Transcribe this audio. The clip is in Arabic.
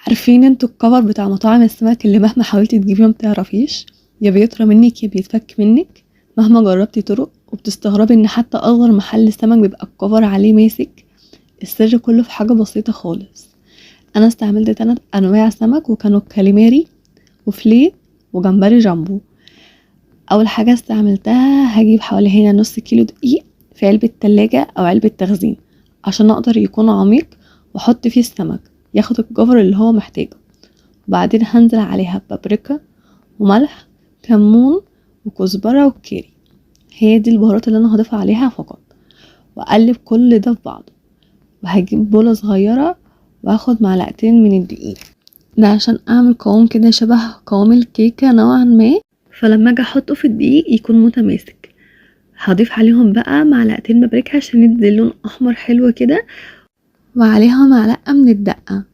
عارفين انتوا الكفر بتاع مطاعم السمك اللي مهما حاولتي تجيبيه مبتعرفيش، يا بيطرى منك يا بيتفك منك مهما جربتي طرق، وبتستغربي ان حتى اصغر محل سمك بيبقى الكفر عليه ماسك. السر كله في حاجة بسيطة خالص. انا استعملت 3 انواع سمك وكانوا كاليماري وفليه وجمبري جامبو. اول حاجة استعملتها هجيب حوالي هنا نص كيلو دقيق في علبة تلاجة او علبة تخزين عشان اقدر يكون عميق، واحط فيه السمك ياخد الجوهر اللي هو محتاجه. وبعدين هنزل عليها ببابريكا وملح كمون وكزبرة وكيري، هي دي البهارات اللي انا هضيفها عليها فقط. واقلب كل ده في بعضه، وهجيب بولة صغيرة واخد معلقتين من الدقيق ده عشان اعمل قوام كده شبه قوام الكيكة نوعا ما، فلما اجي احطه في الدقيق يكون متماسك. هضيف عليهم بقى معلقتين بابريكا عشان يدي لون احمر حلو كده، وعليها معلقة من الدقة